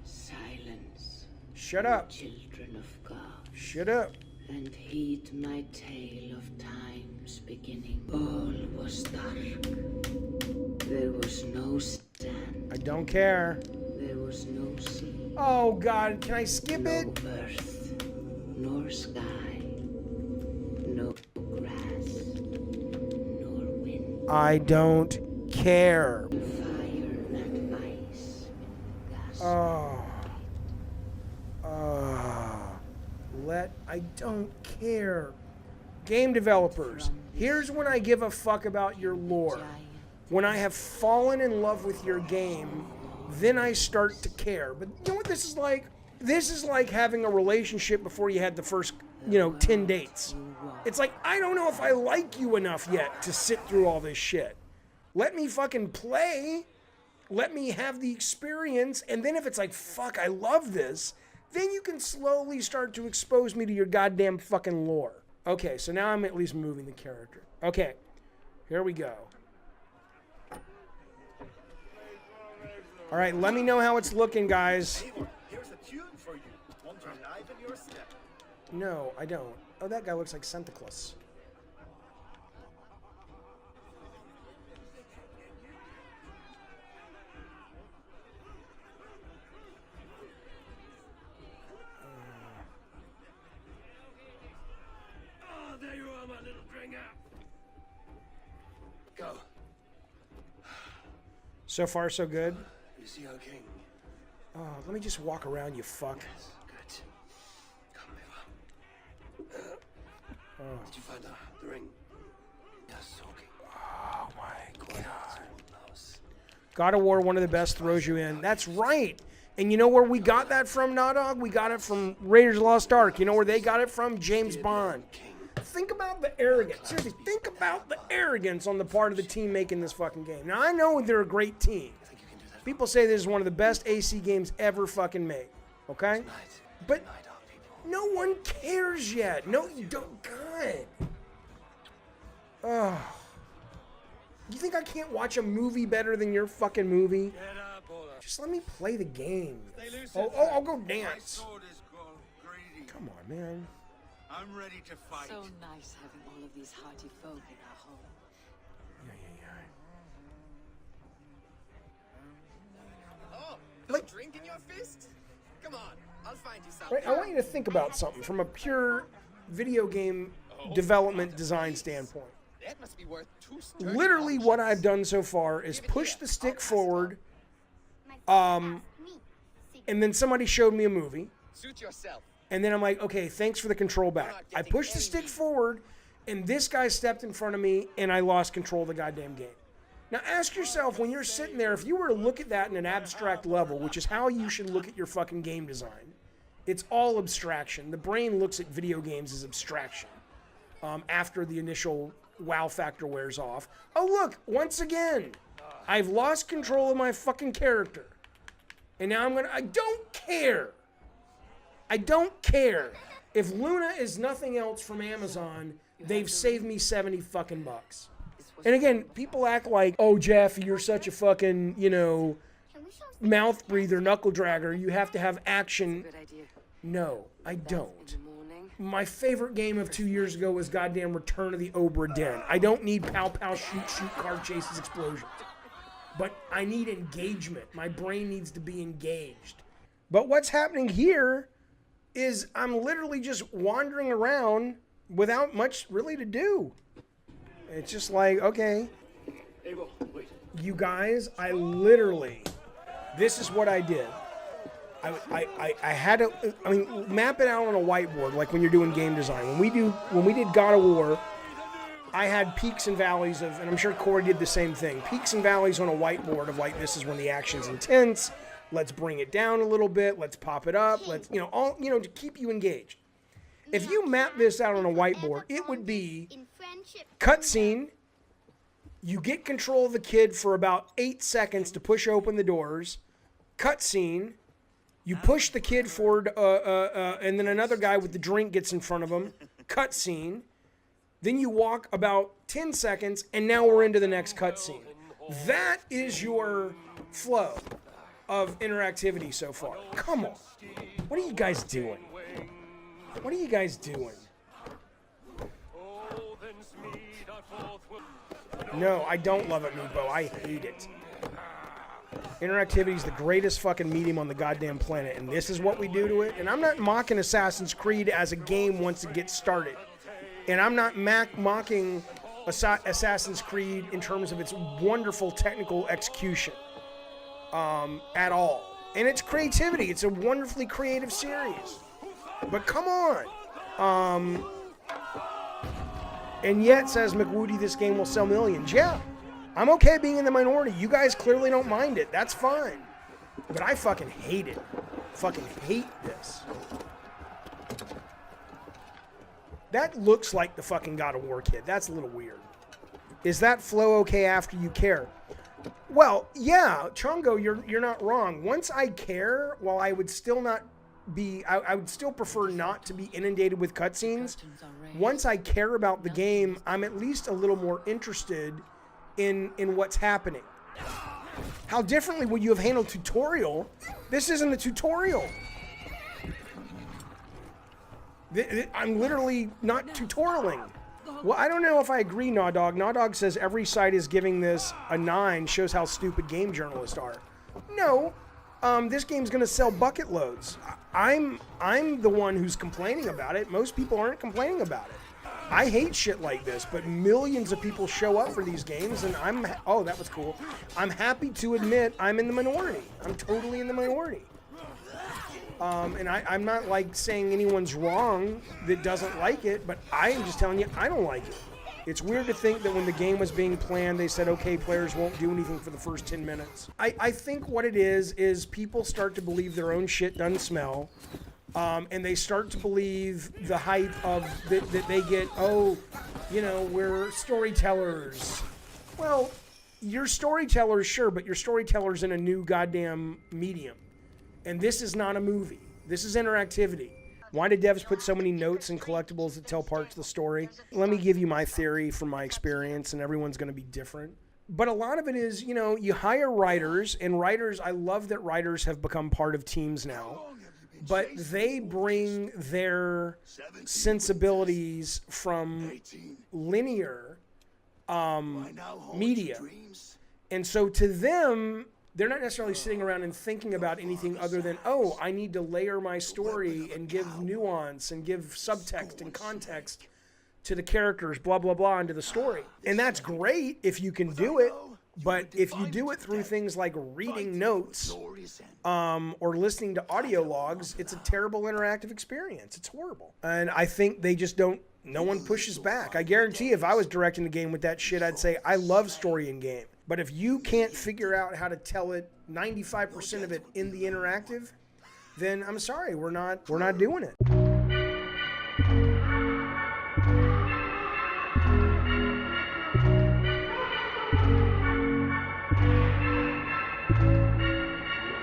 Silence. Shut up. Children of God. Shut up. And heed my tale of times beginning. All was dark. There was no stand. I don't care. There was no sea. Oh God, can I skip it? No earth, nor sky, no grass, nor wind. I don't care. Fire and ice, gas. I don't care. Game developers, here's when I give a fuck about your lore. When I have fallen in love with your game, then I start to care. But you know what this is like? This is like having a relationship before you had the first, 10 dates. It's like, I don't know if I like you enough yet to sit through all this shit. Let me fucking play. Let me have the experience. And then if it's like, fuck, I love this, then you can slowly start to expose me to your goddamn fucking lore. Okay, so now I'm at least moving the character. Okay, here we go. All right, let me know how it's looking, guys. Here's a tune for you. Want to liven your step? No, I don't. Oh, that guy looks like Santa Claus. Oh, there you are, my little bringer. Go. So far, so good. You see our king? Oh, let me just walk around, you fuck. Good. Come here. Did you find the ring? Yes, okay. Oh my God. God of War, one of the best, throws you in. That's right. And you know where we got that from, Nawdog? We got it from Raiders of the Lost Ark. You know where they got it from? James Bond. Think about the arrogance. Seriously, think about the arrogance on the part of the team making this fucking game. Now, I know they're a great team. People say this is one of the best AC games ever fucking made. Okay? But no one cares yet. No, you don't. God. Oh. You think I can't watch a movie better than your fucking movie? Just let me play the game. Oh, I'll go dance. Come on, man. I'm ready to fight. So nice having all of these hearty folk in our home. Oh, Like- drink in your fist? Come on, I'll find you something. Right, I want you to think about something from a pure video game development design standpoint. That must be worth 2 sterling. Literally what I've done so far is push the stick forward, and then somebody showed me a movie, Suit yourself. and then I'm like, okay, thanks for the control back. I pushed the stick forward, and this guy stepped in front of me, and I lost control of the goddamn game. Now ask yourself, when you're sitting there, if you were to look at that in an abstract level, which is how you should look at your fucking game design, it's all abstraction. The brain looks at video games as abstraction after the initial wow factor wears off. Oh, look, once again, I've lost control of my fucking character. And now I don't care. I don't care. If Luna is nothing else from Amazon, they've saved me 70 fucking bucks. And again, people act like, oh, Jaffe, you're such a fucking, mouth breather, knuckle dragger. You have to have action. Good idea. No, I don't. In the morning. My favorite game of 2 years ago was goddamn Return of the Obra Dinn. I don't need pow pow shoot shoot car chases explosions. But I need engagement. My brain needs to be engaged. But what's happening here is I'm literally just wandering around without much really to do. It's just like, okay, Abel, wait. you guys, this is what I did. I had to, map it out on a whiteboard, like when you're doing game design. When we did God of War, I had peaks and valleys of, and I'm sure Corey did the same thing, peaks and valleys on a whiteboard of like, this is when the action's intense, let's bring it down a little bit, let's pop it up, let's, to keep you engaged. If you map this out on a whiteboard, it would be cutscene, you get control of the kid for about 8 seconds to push open the doors, cutscene, you push the kid forward, and then another guy with the drink gets in front of him, cutscene, then you walk about 10 seconds, and now we're into the next cutscene. That is your flow. of interactivity so far. Come on. What are you guys doing? What are you guys doing? No, I don't love it, Meepo. I hate it. Interactivity is the greatest fucking medium on the goddamn planet, and this is what we do to it. And I'm not mocking Assassin's Creed as a game once it gets started. And I'm not mocking Assassin's Creed in terms of its wonderful technical execution at all. And its creativity. It's a wonderfully creative series. But come on. And yet, says McWoody, this game will sell millions. Yeah, I'm okay being in the minority. You guys clearly don't mind it. That's fine. But I fucking hate it. Fucking hate this. That looks like the fucking God of War kid. That's a little weird. Is that flow okay after you care? Well, yeah, Chongo, you're not wrong. Once I care, while I would still not be, I would still prefer not to be inundated with cutscenes. Once I care about the game, I'm at least a little more interested in what's happening. How differently would you have handled tutorial? This isn't a tutorial. I'm literally not tutorialing. Well, I don't know if I agree, Nawdog. Nawdog says every site is giving this a 9, shows how stupid game journalists are. No, this game's gonna sell bucket loads. I'm the one who's complaining about it. Most people aren't complaining about it. I hate shit like this, but millions of people show up for these games, and oh, that was cool. I'm happy to admit I'm in the minority. I'm totally in the minority. And I'm not like saying anyone's wrong that doesn't like it, but I am just telling you I don't like it. It's weird to think that when the game was being planned, they said, okay, players won't do anything for the first 10 minutes. I think what it is people start to believe their own shit doesn't smell, and they start to believe the hype of that they get, oh, you know, we're storytellers. Well, you're storytellers, sure, but you're storytellers in a new goddamn medium. And this is not a movie. This is interactivity. Why did devs put so many notes and collectibles that tell parts of the story? Let me give you my theory from my experience, and everyone's going to be different. But a lot of it is, you know, you hire writers, and writers, I love that writers have become part of teams now, but they bring their sensibilities from linear media. And so to them, they're not necessarily sitting around and thinking about anything other than, oh, I need to layer my story and give nuance and give subtext and context to the characters, blah, blah, blah, into the story. And that's great if you can do it, but if you do it through things like reading notes or listening to audio logs, it's a terrible interactive experience. It's horrible. And I think they just don't, no one pushes back. I guarantee if I was directing the game with that shit, I'd say, I love story in game. But if you can't figure out how to tell it 95% of it in the interactive, then I'm sorry, we're not doing it.